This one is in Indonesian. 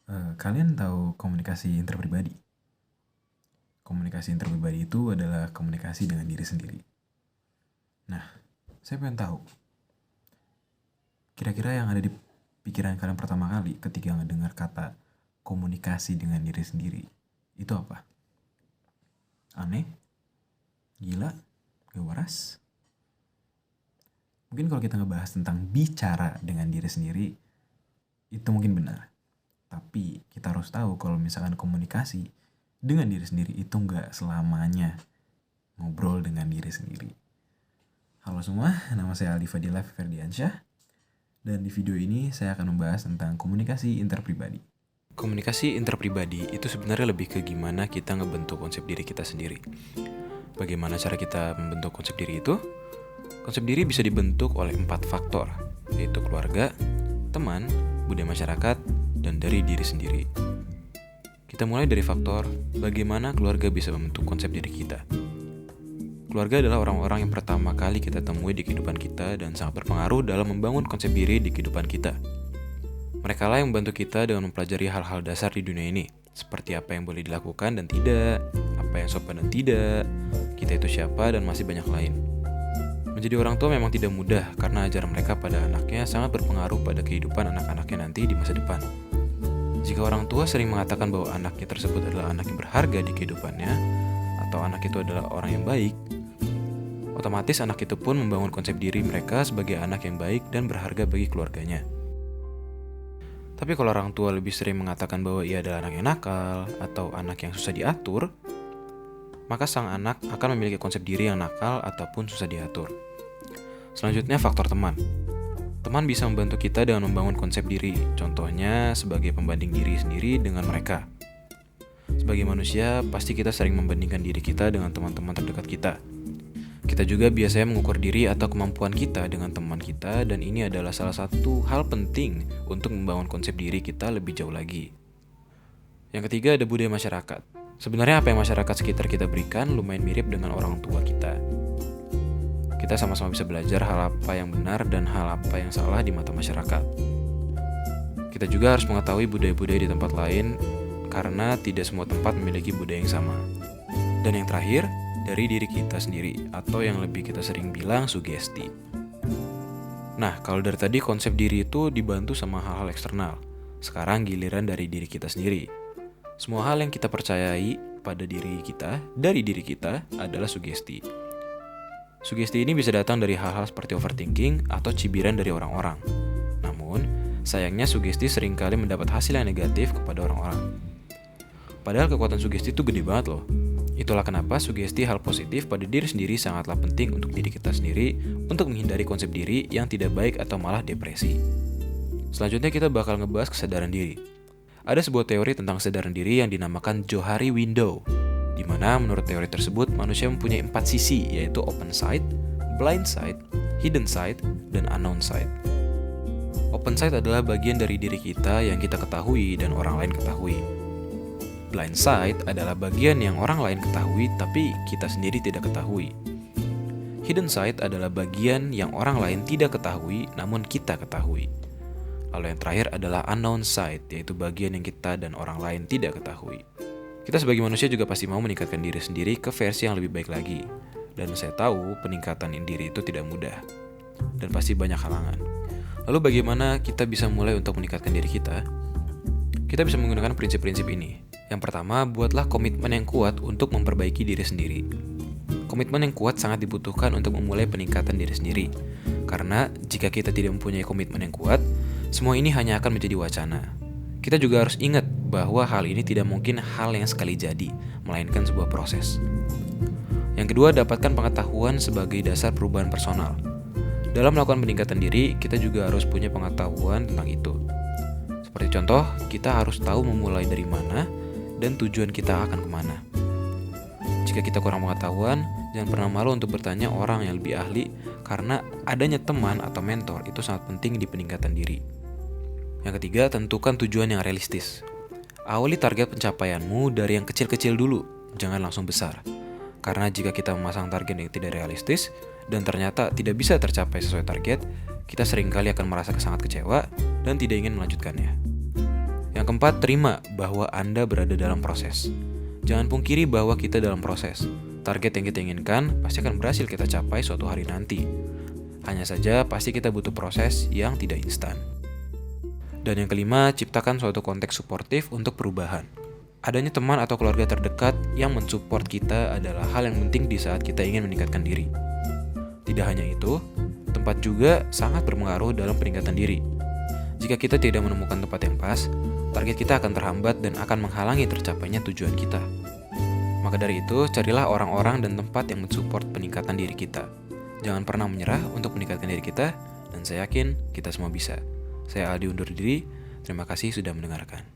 Kalian tahu komunikasi interpribadi? Komunikasi interpribadi itu adalah komunikasi dengan diri sendiri. Nah, saya pengen tahu, kira-kira yang ada di pikiran kalian pertama kali ketika mendengar kata komunikasi dengan diri sendiri, itu apa? Aneh? Gila? Gak waras? Mungkin kalau kita ngebahas tentang bicara dengan diri sendiri, itu mungkin benar. Tapi kita harus tahu kalau misalkan komunikasi dengan diri sendiri itu nggak selamanya ngobrol dengan diri sendiri. Halo semua, nama saya Aldi Fadila Ferdiansyah. Dan di video ini saya akan membahas tentang komunikasi interpribadi. Komunikasi interpribadi itu sebenarnya lebih ke gimana kita ngebentuk konsep diri kita sendiri. Bagaimana cara kita membentuk konsep diri itu? Konsep diri bisa dibentuk oleh 4 faktor, yaitu keluarga, teman, budaya masyarakat, dan dari diri sendiri. Kita mulai dari faktor bagaimana keluarga bisa membentuk konsep diri kita. Keluarga adalah orang-orang yang pertama kali kita temui di kehidupan kita dan sangat berpengaruh dalam membangun konsep diri di kehidupan kita. Mereka lah yang membantu kita dengan mempelajari hal-hal dasar di dunia ini, seperti apa yang boleh dilakukan dan tidak, apa yang sopan dan tidak, kita itu siapa, dan masih banyak lain. Menjadi orang tua memang tidak mudah karena ajaran mereka pada anaknya sangat berpengaruh pada kehidupan anak-anaknya nanti di masa depan. Jika orang tua sering mengatakan bahwa anaknya tersebut adalah anak yang berharga di kehidupannya, atau anak itu adalah orang yang baik, otomatis anak itu pun membangun konsep diri mereka sebagai anak yang baik dan berharga bagi keluarganya. Tapi kalau orang tua lebih sering mengatakan bahwa ia adalah anak yang nakal atau anak yang susah diatur, maka sang anak akan memiliki konsep diri yang nakal ataupun susah diatur. Selanjutnya faktor teman. Teman bisa membantu kita dengan membangun konsep diri, contohnya sebagai pembanding diri sendiri dengan mereka. Sebagai manusia, pasti kita sering membandingkan diri kita dengan teman-teman terdekat kita. Kita juga biasanya mengukur diri atau kemampuan kita dengan teman kita, dan ini adalah salah satu hal penting untuk membangun konsep diri kita lebih jauh lagi. Yang ketiga ada budaya masyarakat. Sebenarnya apa yang masyarakat sekitar kita berikan lumayan mirip dengan orang tua kita. Kita sama-sama bisa belajar hal apa yang benar dan hal apa yang salah di mata masyarakat. Kita juga harus mengetahui budaya-budaya di tempat lain karena tidak semua tempat memiliki budaya yang sama. Dan yang terakhir, dari diri kita sendiri atau yang lebih kita sering bilang sugesti. Nah, kalau dari tadi konsep diri itu dibantu sama hal-hal eksternal. Sekarang giliran dari diri kita sendiri. Semua hal yang kita percayai pada diri kita, dari diri kita adalah sugesti. Sugesti ini bisa datang dari hal-hal seperti overthinking atau cibiran dari orang-orang. Namun, sayangnya sugesti seringkali mendapat hasil yang negatif kepada orang-orang. Padahal kekuatan sugesti itu gede banget loh. Itulah kenapa sugesti hal positif pada diri sendiri sangatlah penting untuk diri kita sendiri untuk menghindari konsep diri yang tidak baik atau malah depresi. Selanjutnya kita bakal ngebahas kesadaran diri. Ada sebuah teori tentang kesadaran diri yang dinamakan Johari Window, di mana menurut teori tersebut manusia mempunyai 4 sisi, yaitu open side, blind side, hidden side, dan unknown side. Open side adalah bagian dari diri kita yang kita ketahui dan orang lain ketahui. Blind side adalah bagian yang orang lain ketahui tapi kita sendiri tidak ketahui. Hidden side adalah bagian yang orang lain tidak ketahui namun kita ketahui. Lalu yang terakhir adalah unknown side, yaitu bagian yang kita dan orang lain tidak ketahui. Kita sebagai manusia juga pasti mau meningkatkan diri sendiri ke versi yang lebih baik lagi. Dan saya tahu peningkatan diri itu tidak mudah dan pasti banyak halangan. Lalu bagaimana kita bisa mulai untuk meningkatkan diri kita? Kita bisa menggunakan prinsip-prinsip ini. Yang pertama, buatlah komitmen yang kuat untuk memperbaiki diri sendiri. Komitmen yang kuat sangat dibutuhkan untuk memulai peningkatan diri sendiri. Karena jika kita tidak mempunyai komitmen yang kuat, semua ini hanya akan menjadi wacana. Kita juga harus ingat bahwa hal ini tidak mungkin hal yang sekali jadi, melainkan sebuah proses. Yang kedua, dapatkan pengetahuan sebagai dasar perubahan personal. Dalam melakukan peningkatan diri, kita juga harus punya pengetahuan tentang itu. Seperti contoh, kita harus tahu memulai dari mana dan tujuan kita akan kemana. Jika kita kurang pengetahuan, jangan pernah malu untuk bertanya orang yang lebih ahli, karena adanya teman atau mentor itu sangat penting di peningkatan diri. Yang ketiga, tentukan tujuan yang realistis. Awali target pencapaianmu dari yang kecil-kecil dulu, jangan langsung besar. Karena jika kita memasang target yang tidak realistis dan ternyata tidak bisa tercapai sesuai target, kita seringkali akan merasa sangat kecewa dan tidak ingin melanjutkannya. Yang Yang keempat, terima bahwa Anda berada dalam proses. Jangan pungkiri bahwa kita dalam proses. Target yang kita inginkan pasti akan berhasil kita capai suatu hari nanti. Hanya saja pasti kita butuh proses yang tidak instan. Dan yang kelima, ciptakan suatu konteks suportif untuk perubahan. Adanya teman atau keluarga terdekat yang mensupport kita adalah hal yang penting di saat kita ingin meningkatkan diri. Tidak hanya itu, tempat juga sangat berpengaruh dalam peningkatan diri. Jika kita tidak menemukan tempat yang pas, target kita akan terhambat dan akan menghalangi tercapainya tujuan kita. Maka dari itu, carilah orang-orang dan tempat yang mensupport peningkatan diri kita. Jangan pernah menyerah untuk meningkatkan diri kita, dan saya yakin kita semua bisa. Saya Aldi undur diri, terima kasih sudah mendengarkan.